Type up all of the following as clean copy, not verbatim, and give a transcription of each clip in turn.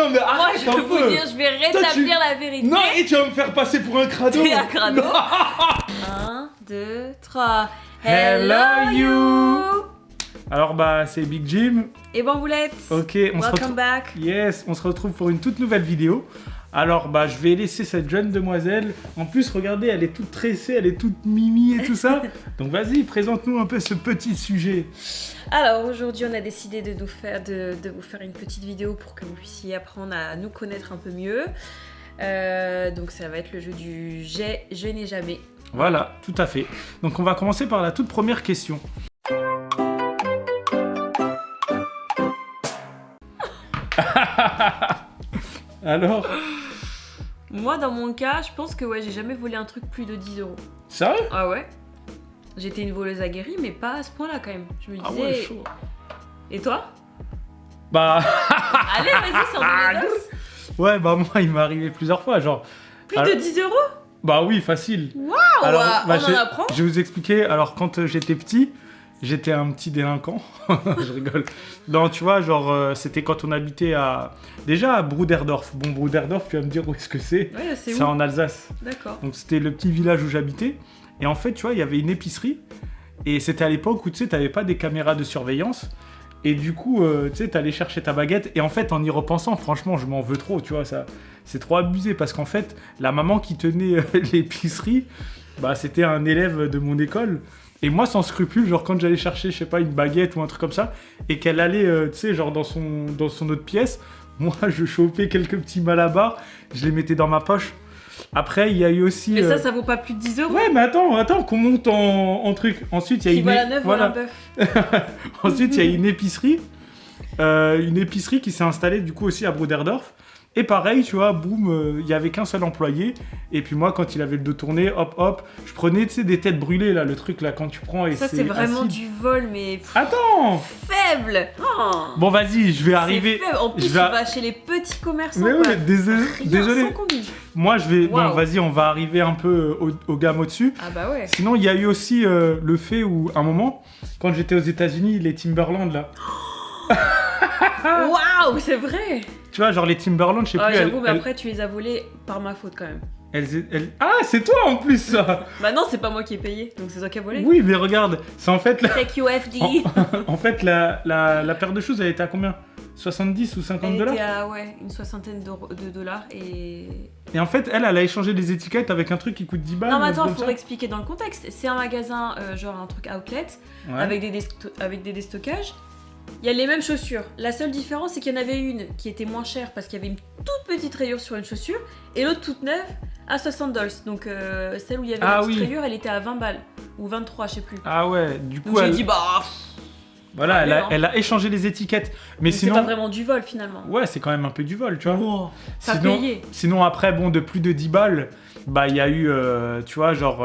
Non mais Moi, arrête je un vais vous peu. dire, je vais rétablir la vérité. Non, et tu vas me faire passer pour un crado. T'es un crado. Non. 1, 2, 3. Hello you. Alors bah c'est Big Jim. Et Bamboulette. Ok, on se Welcome retrouve. back. Yes, on se retrouve pour une toute nouvelle vidéo. Alors bah je vais laisser cette jeune demoiselle. En plus regardez, elle est toute tressée, elle est toute mimi et tout ça. Donc vas-y, présente-nous un peu ce petit sujet. Alors aujourd'hui on a décidé de vous faire une petite vidéo pour que vous puissiez apprendre à nous connaître un peu mieux. Donc ça va être le jeu du je n'ai jamais. Voilà, tout à fait. Donc on va commencer par la toute première question. Alors, Moi dans mon cas, je pense que ouais, j'ai jamais volé un truc plus de 10 €. sérieux? Ah ouais. J'étais une voleuse aguerrie, mais pas à ce point-là quand même. Je me disais. Ah ouais, chaud. Et toi? Bah, Allez, vas-y, sors de les dos. ouais, bah moi il m'est arrivé plusieurs fois, genre. Plus Alors- de 10 €? Bah oui, facile. Waouh! Alors, On bah, en apprend? je vais vous expliquer. Alors, quand j'étais petit, j'étais un petit délinquant. Je rigole. Non, tu vois, genre, c'était quand on habitait déjà à Broederdorf. Bon, Broederdorf, tu vas me dire où est-ce que c'est? Ouais, c'est C'est où? en Alsace. D'accord. Donc, c'était le petit village où j'habitais. Et en fait, tu vois, il y avait une épicerie. Et c'était à l'époque où, tu sais, t'avais pas des caméras de surveillance. Et du coup, tu sais, t'allais chercher ta baguette. Et en fait, en y repensant, franchement, je m'en veux trop, tu vois, ça. C'est trop abusé parce qu'en fait, la maman qui tenait l'épicerie, bah, c'était un élève de mon école. Et moi, sans scrupule, genre quand j'allais chercher, je sais pas, une baguette ou un truc comme ça, et qu'elle allait, tu sais, genre dans son autre pièce, moi, je chopais quelques petits malabars, je les mettais dans ma poche. Après, il y a eu aussi... Mais ça vaut pas plus de 10 €? Ouais, mais attends, qu'on monte en truc. Ensuite, il y a Qui une... voit la neuve, voilà. voilà un bœuf. Ensuite, il y a une épicerie qui s'est installée du coup aussi à Broederdorf. Et pareil, tu vois, boum, il y avait qu'un seul employé. Et puis moi, quand il avait le dos tourné, hop, je prenais, tu sais, des têtes brûlées, là, le truc, là, quand tu prends et Ça, c'est vraiment acide. du vol, mais Attends! faible! Oh, Bon, vas-y, je vais c'est arriver... faible. En plus, je tu vais- vas chez les petits commerçants. Mais quoi. ouais, désolé. Rien, sans combine. Moi, je vais... Bon, Waouh. vas-y, on va arriver un peu au gamme au-dessus. Ah bah ouais. Sinon, il y a eu aussi le fait où, un moment, quand j'étais aux États-Unis, les Timberland, là... Waouh, c'est vrai! Tu vois, genre les Timberland, je sais Ah, plus... j'avoue, mais elles- après, tu les as volés par ma faute quand même. Ah, c'est toi en plus, ça! Bah non, c'est pas moi qui ai payé, donc c'est toi qui as volé. Oui, mais regarde, c'est en fait... Take UFD. En fait, la paire de choses, elle était à combien? 70 ou 50 Elle dollars? était à une soixantaine de dollars et... Et en fait, elle a échangé les étiquettes avec un truc qui coûte 10 balles. Non mais ou attends, comme faut ça. expliquer dans le contexte. C'est un magasin, genre un truc outlet, Ouais. avec des déstockages. Il y a les mêmes chaussures. La seule différence, c'est qu'il y en avait une qui était moins chère parce qu'il y avait une toute petite rayure sur une chaussure, et l'autre toute neuve à 60 dollars. Donc celle où il y avait Ah la petite oui. rayure, elle était à 20 balles. Ou 23, je sais plus. Ah ouais, du coup, Donc j'ai elle, dit, bah... voilà, allez, hein. elle a échangé les étiquettes. Mais c'est sinon, pas vraiment du vol finalement. ouais, c'est quand même un peu du vol, tu vois. Oh, pas sinon, payé. sinon, après, bon, de plus de 10 balles, bah, il y a eu, tu vois, genre,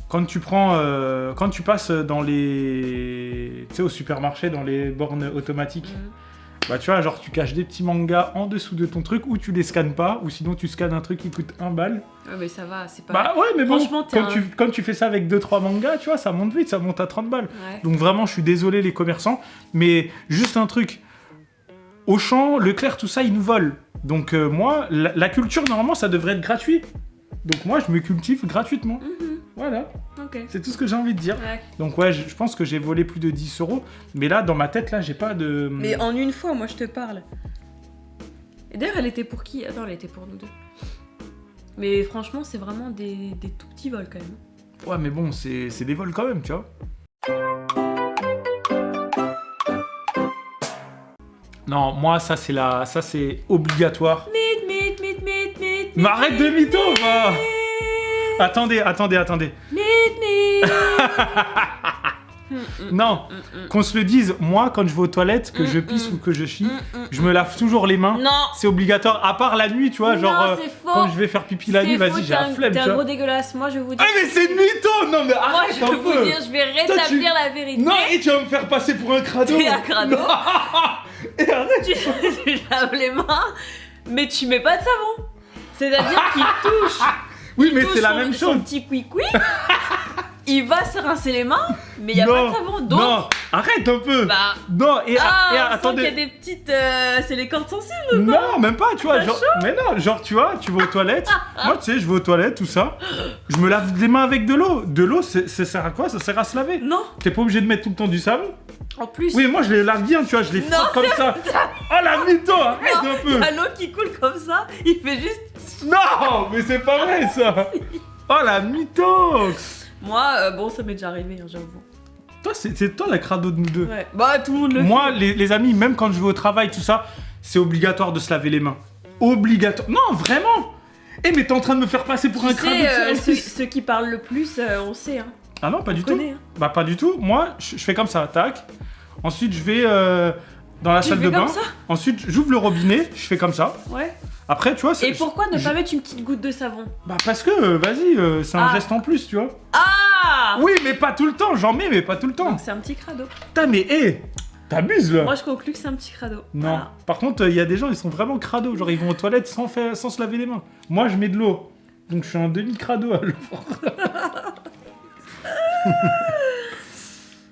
quand tu passes dans les, tu sais, au supermarché, dans les bornes automatiques, Mhm. bah, tu vois, genre, tu caches des petits mangas en dessous de ton truc, ou tu les scannes pas, ou sinon tu scannes un truc qui coûte 1 balle. Ouais, mais ça va, c'est pas... Bah ouais, mais bon, Franchement, t'es quand tu fais ça avec 2-3 mangas, tu vois, ça monte vite, ça monte à 30 balles. Ouais. Donc vraiment, je suis désolé les commerçants, mais juste un truc. Auchan, Leclerc, tout ça, ils nous volent. Donc moi, la culture, normalement, ça devrait être gratuit. Donc moi, je me cultive gratuitement. Mhm. Voilà, Ok. c'est tout ce que j'ai envie de dire. Ouais. Donc ouais, je pense que j'ai volé plus de 10 €. Mais là, dans ma tête, là, j'ai pas de... Mais en une fois, moi je te parle. Et d'ailleurs, elle était pour qui? Attends, elle était pour nous deux. Mais franchement, c'est vraiment des tout petits vols quand même. Ouais, mais bon, c'est des vols quand même, tu vois. Non, moi, ça, c'est obligatoire. Mais arrête de mytho, va. Attendez. Non, qu'on se le dise, moi, quand je vais aux toilettes, que je pisse ou que je chie, je me lave toujours les mains. Non. C'est obligatoire, à part la nuit, tu vois, Non, genre, c'est faux. quand je vais faire pipi la nuit, C'est faux, vas-y, j'ai la flemme, T'es tu un gros vois. dégueulasse. Moi, je vais vous dire. Ah, mais c'est mytho. Non, mais Moi, arrête je un vais vous peu. dire, je vais Toi, rétablir la vérité. Non, et tu vas me faire passer pour un crado. T'es un crado. Non. Et arrête. Tu laves les mains, mais tu mets pas de savon. C'est-à-dire qu'il touche. Oui, mais touche c'est la son- même Son chose. petit cuicui. Il va se rincer les mains. Mais il y a pas de savon, donc... Non, arrête un peu. Bah... Non, et on sent attendez. qu'il y a des petites... c'est les cordes sensibles ou quoi? Non, même pas, tu vois. T'as Genre, mais non, genre, tu vois, tu vas aux toilettes. Moi, tu sais, je vais aux toilettes, tout ça. Je me lave les mains avec de l'eau. De l'eau, ça sert à quoi? Ça sert à se laver. Non. T'es pas obligé de mettre tout le temps du savon. En plus... Oui, moi, je les lave bien, tu vois, je les frotte comme ça. Oh, la mytho, arrête un peu. T'as l'eau qui coule comme ça, il fait juste... Non, mais c'est pas vrai, ça. Oh, la mytho. Moi, bon, ça m'est déjà arrivé, hein, j'avoue. Toi, c'est toi la crado de nous deux. Ouais. Bah, tout le monde le fait. Moi, les amis, même quand je vais au travail, tout ça, c'est obligatoire de se laver les mains. Obligatoire. Non, vraiment. Eh, mais t'es en train de me faire passer pour un crado. Ceux qui parlent le plus, on sait, hein. Ah non, pas du tout. Connais, hein. Bah, pas du tout. Moi, je fais comme ça, tac. Ensuite, je vais dans la salle de bain. Comme ça? Ensuite, j'ouvre le robinet, je fais comme ça. Ouais. Après, tu vois, c'est. Et pourquoi ne pas mettre une petite goutte de savon? Bah, parce que, vas-y, c'est un geste en plus, tu vois. Ah! Oui, mais pas tout le temps, j'en mets, mais pas tout le temps. Donc c'est un petit crado. Putain, mais hé, t'abuses là. Moi, je conclus que c'est un petit crado. Non. Voilà. Par contre, il y a des gens, ils sont vraiment crado. Genre, ils vont aux toilettes sans se laver les mains. Moi, je mets de l'eau. Donc, je suis un demi-crado alors.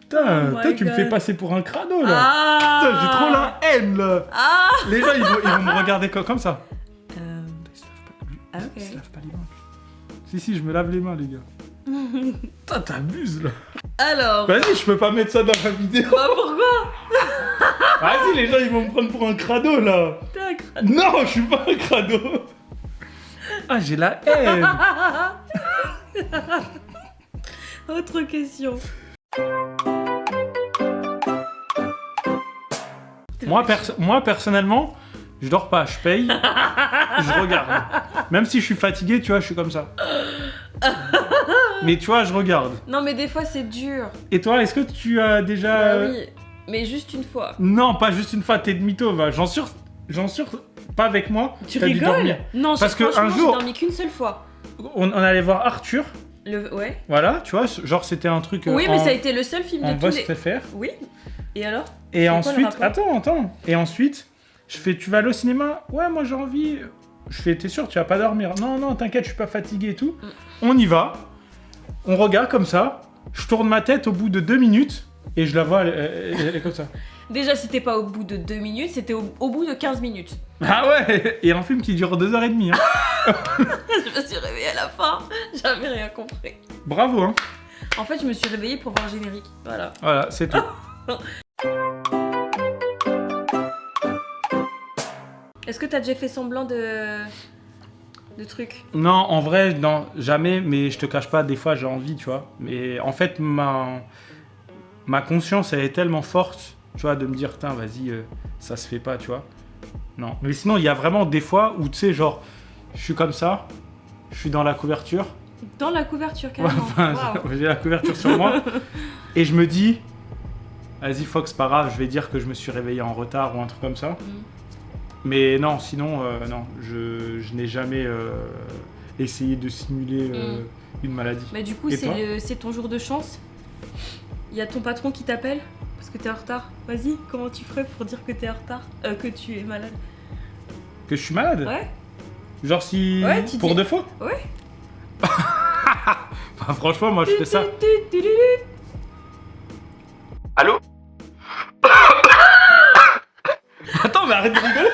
Putain, Oh toi, my tu me God. fais passer pour un crado là. Ah! Putain, j'ai trop la haine là. Ah! Les gens, ils vont me regarder comme ça. Ah, ok. Il se lave pas les mains. Si, je me lave les mains, les gars. Putain, t'abuses là. Alors, Vas-y, je peux pas mettre ça dans la vidéo. bah pourquoi? Vas-y, les gens, ils vont me prendre pour un crado là. T'es un crado. Non, je suis pas un crado. Ah, j'ai la haine. Autre question. Moi, personnellement, je dors pas, je paye, je regarde. Même si je suis fatigué, tu vois, je suis comme ça. Mais tu vois, je regarde. Non, mais des fois, c'est dur. Et toi, est-ce que tu as déjà... Bah oui, mais juste une fois. Non, pas juste une fois, t'es de mytho, va. J'en suis pas avec moi. Tu t'as dû rigoles? dormir. Non, Parce que un jour- j'ai dormi qu'une seule fois. On allait voir Arthur, Ouais. voilà, tu vois, genre c'était un truc Oui, mais en, ça a été le seul film en de tous les... Vost FR. Oui. Et alors? Et C'est quoi le ensuite, rapport attends. Et ensuite, je fais, tu vas aller au cinéma? Ouais, moi j'ai envie. Je fais, t'es sûr, tu vas pas dormir? Non, t'inquiète, je suis pas fatigué et tout. On y va. On regarde comme ça. Je tourne ma tête au bout de 2 minutes et je la vois, elle est comme ça. Déjà, c'était pas au bout de 2 minutes, c'était au bout de 15 minutes. Ah ouais. Et un film qui dure 2h30. Hein. Je me suis réveillée à la fin, j'avais rien compris. Bravo, hein. En fait, je me suis réveillée pour voir le générique. Voilà. Voilà, c'est tout. Est-ce que t'as déjà fait semblant de trucs? Non, en vrai, non, jamais, mais je te cache pas, des fois j'ai envie, tu vois. Mais en fait, ma conscience, elle est tellement forte, tu vois, de me dire, putain, vas-y, ça se fait pas, tu vois. Non. Mais sinon, il y a vraiment des fois où, tu sais, genre, je suis comme ça, je suis dans la couverture. Dans la couverture, carrément. Enfin, Waouh. j'ai la couverture sur moi, et je me dis, vas-y, Fox, c'est pas grave, je vais dire que je me suis réveillé en retard ou un truc comme ça. Mais non, sinon, non, je n'ai jamais essayé de simuler une maladie. Mais du coup, Et toi c'est ton jour de chance. Il y a ton patron qui t'appelle parce que t'es en retard. Vas-y, comment tu ferais pour dire que t'es en retard, que tu es malade? Que je suis malade? Ouais. Genre si... Ouais, tu pour dis- de faux? Ouais. Bah, franchement, moi je fais ça. Allô? Attends, mais arrête de rigoler.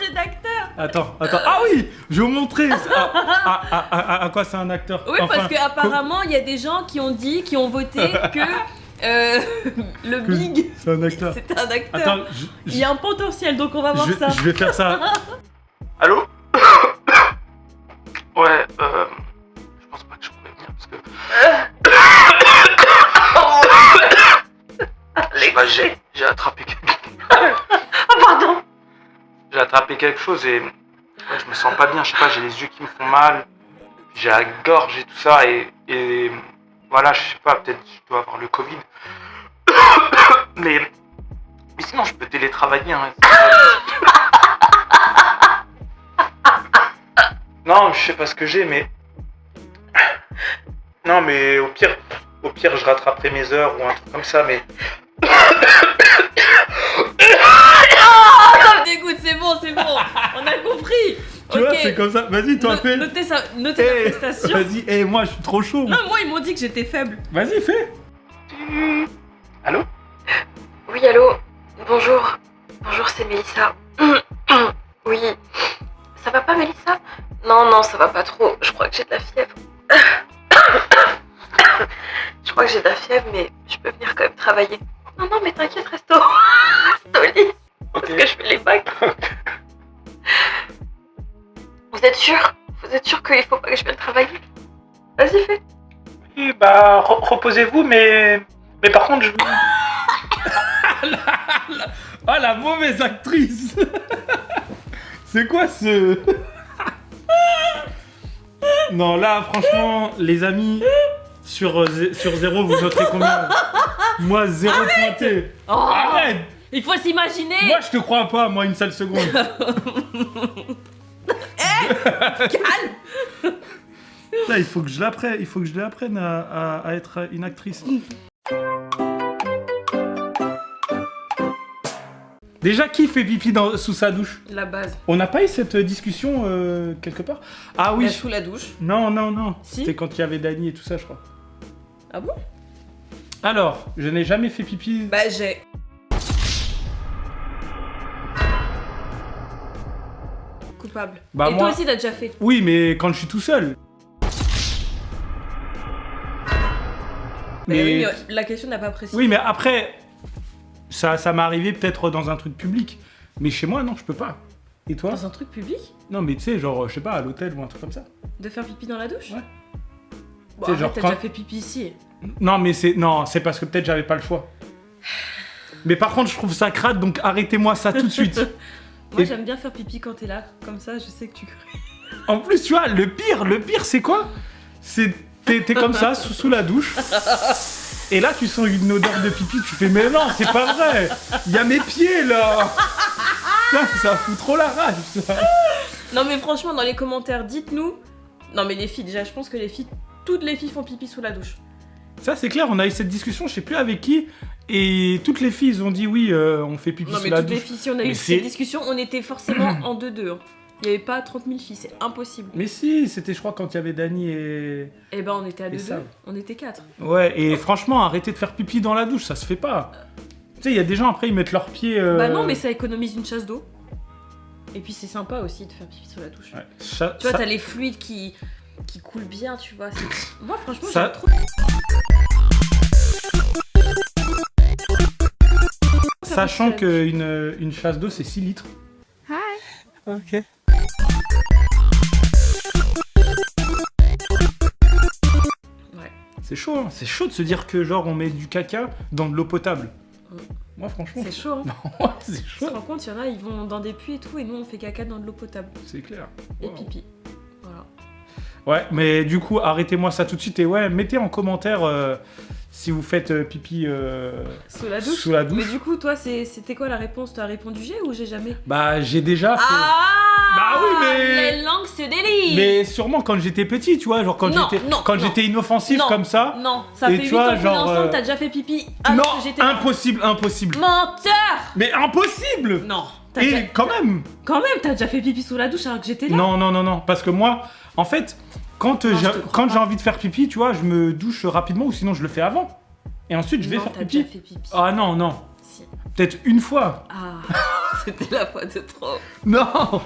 Jeu d'acteur. Attends. Ah oui, je vais vous montrer à quoi c'est un acteur. Oui, Enfin, parce qu'apparemment, il y a des gens qui ont voté que le que Big, c'est un acteur. c'était un acteur. Attends, Il y a un potentiel, donc on va voir ça. je vais faire ça. Allô? Ouais, je pense pas que je pourrais venir parce que... Je sais pas, j'ai attrapé quelque... Pardon. J'ai attrapé quelque chose et ouais, je me sens pas bien, je sais pas, j'ai les yeux qui me font mal, j'ai la gorge et tout ça et voilà, je sais pas, peut-être je dois avoir le Covid. Mais sinon je peux télétravailler, hein. Non, je sais pas ce que j'ai, mais... Non, mais au pire, je rattraperai mes heures ou un truc comme ça, mais... Ça me dégoûte, c'est bon, on a compris. Tu vois, c'est comme ça. Vas-y, toi, fais. Notez la prestation. Vas-y, moi, je suis trop chaud. Non, moi, ils m'ont dit que j'étais faible. Vas-y, fais. Allô? Oui, allô. Bonjour. Bonjour, c'est Mélissa. Oui. Ça va pas, Mélissa? Non, ça va pas trop. Je crois que j'ai de la fièvre. Je crois que j'ai de la fièvre, mais je peux venir quand même travailler. Non, mais t'inquiète, reste au lit. Parce que je fais les bacs. Vous êtes sûr? Vous êtes sûr qu'il faut pas que je vienne travailler? Vas-y, fais. Oui, bah, reposez-vous, mais par contre, je... Ah, la mauvaise actrice. C'est quoi ce... Non, là, franchement, les amis, sur 0, vous noterez combien? Moi, 0 pointé. Oh, Arrête. il faut s'imaginer. Moi, je te crois pas, moi, une seule seconde. Calme. Là, il faut que je l'apprenne à être une actrice. Déjà, qui fait pipi sous sa douche? La base. On n'a pas eu cette discussion quelque part? Ah oui. Sous la douche. Non. Si. C'était quand il y avait Dany et tout ça, je crois. Ah bon? Alors, je n'ai jamais fait pipi. Bah, j'ai. Coupable. Bah, et moi... toi aussi, t'as déjà fait. Oui, mais quand je suis tout seul. Mais oui, mais la question n'a pas précisé. Oui, mais après, ça m'est arrivé peut-être dans un truc public. Mais chez moi, non, je peux pas. Et toi? Dans un truc public? Non, mais tu sais, genre, je sais pas, à l'hôtel ou un truc comme ça. De faire pipi dans la douche? Ouais. Bon, C'est arrête, genre t'as quand- déjà fait pipi ici. Non, mais c'est parce que peut-être j'avais pas le choix. Mais par contre, je trouve ça crade, donc arrêtez-moi ça tout de suite. Moi, Et- j'aime bien faire pipi quand t'es là. Comme ça, je sais que tu... En plus, tu vois, le pire, c'est quoi? C'est t'es comme ça, sous la douche. Et là, tu sens une odeur de pipi, tu fais, mais non, c'est pas vrai. Il y a mes pieds, là. Putain, ça fout trop la rage, ça. Non, mais franchement, dans les commentaires, dites-nous... Non, mais les filles, déjà, je pense que toutes les filles font pipi sous la douche. Ça, c'est clair, on a eu cette discussion, je sais plus avec qui. Et toutes les filles, ils ont dit, oui, on fait pipi Non, sous mais la toutes douche. les filles, si on a Mais eu c'est- cette discussion, on était forcément en 2-2. Hein. Il n'y avait pas 30 000 filles, c'est impossible. Mais si, c'était, je crois, quand il y avait Dany et... Eh ben, on était à Et 2-2. ça. On était 4. Ouais, et franchement, arrêtez de faire pipi dans la douche, ça se fait pas. Tu sais, il y a des gens, après, ils mettent leurs pieds... Bah non, mais ça économise une chasse d'eau. Et puis, c'est sympa aussi de faire pipi sous la douche. Ouais, Tu vois, t'as les fluides qui coulent bien, tu vois. Moi, franchement, Ça- j'aime trop. Sachant qu'une chasse d'eau, c'est 6 litres. Ok. Ouais. C'est chaud, hein. C'est chaud de se dire que, genre, on met du caca dans de l'eau potable. Moi, franchement, C'est chaud, hein. ouais, c'est Tu chaud. te rends compte, il y en a, ils vont dans des puits et tout, et nous, on fait caca dans de l'eau potable. C'est clair. Et Wow. pipi. Voilà. Ouais, mais du coup, arrêtez-moi ça tout de suite et ouais, mettez en commentaire si vous faites pipi Sous la douche. sous la douche. Mais du coup, toi, c'était quoi la réponse? T'as répondu G ou j'ai jamais? Bah, j'ai déjà fait. Ah Bah oui, mais- Les langues se délient. Mais sûrement quand j'étais petit, tu vois, genre quand Non, j'étais non, quand non. j'étais inoffensif Non. comme ça. Non, ça Et fait tu 8 ans vois, qu'on est genre, ensemble, t'as déjà fait pipi alors Non, que j'étais là. impossible. Menteur. Mais impossible. Non. T'as Et déjà- quand même. Quand même, t'as déjà fait pipi sous la douche alors que j'étais là. Non, parce que moi, en fait, quand je te crois quand pas. j'ai envie de faire pipi, tu vois, je me douche rapidement ou sinon je le fais avant. Et ensuite, je vais Non, faire t'as pipi. déjà fait pipi. Ah non. Si. Peut-être une fois. Ah, c'était la fois de trop. Non.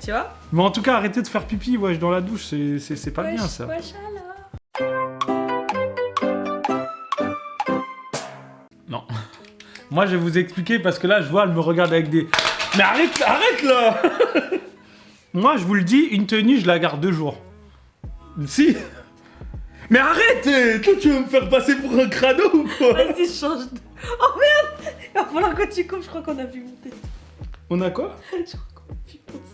Tu vois? Mais en tout cas, arrêtez de faire pipi, wesh, dans la douche, c'est pas bien ça. Wesh alors. Non. Moi, je vais vous expliquer parce que là, je vois, elle me regarde avec des. Mais arrête là. Moi, je vous le dis, une tenue, je la garde 2 jours. Si. Mais arrête. Toi, tu veux me faire passer pour un crado ou quoi? Vas-y, change de... Oh merde! Il va falloir que tu coupes, je crois qu'on a vu monter. On a quoi? Je crois qu'on a vu monter.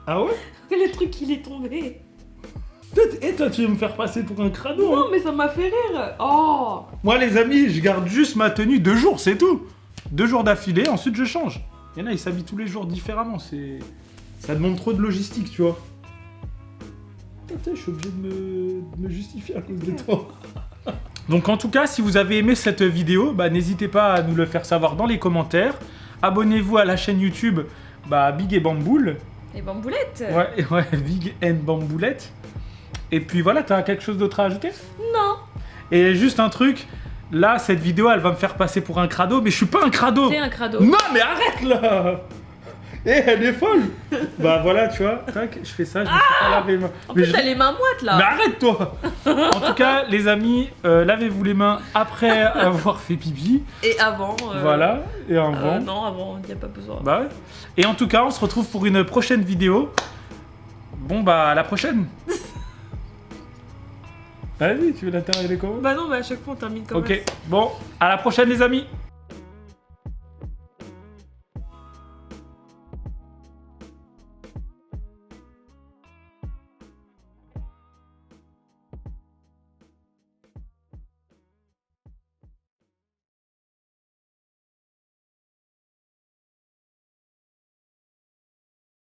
Ah ouais? Le truc, il est tombé. Toi, tu veux me faire passer pour un crado, hein? Non, mais ça m'a fait rire. Oh! Moi, les amis, je garde juste ma tenue 2 jours, c'est tout. 2 jours d'affilée, ensuite je change. Il y en a, ils s'habillent tous les jours différemment. Ça demande trop de logistique, tu vois. Putain, je suis obligé de me justifier à cause de toi. Donc, en tout cas, si vous avez aimé cette vidéo, bah, n'hésitez pas à nous le faire savoir dans les commentaires. Abonnez-vous à la chaîne YouTube Big et Bamboul. Les bamboulettes? Ouais, Big and Bamboulette. Et puis voilà, t'as quelque chose d'autre à ajouter? Non. Et juste un truc, là, cette vidéo, elle va me faire passer pour un crado, mais je suis pas un crado. T'es un crado. Non, mais arrête là. Eh, elle est folle. Bah voilà, tu vois, tac, je fais ça, je me suis pas lavé les mains. En Mais plus, t'as les mains moites là. Mais arrête-toi. En tout cas, les amis, lavez-vous les mains après avoir fait pipi. Et avant. Voilà, et avant. Non, avant, il n'y a pas besoin. Bah ouais. Et en tout cas, on se retrouve pour une prochaine vidéo. Bon bah, à la prochaine. Vas-y, tu veux la terminer comment? Bah non, mais à chaque fois on termine comme ça. Ok, bon, à la prochaine les amis.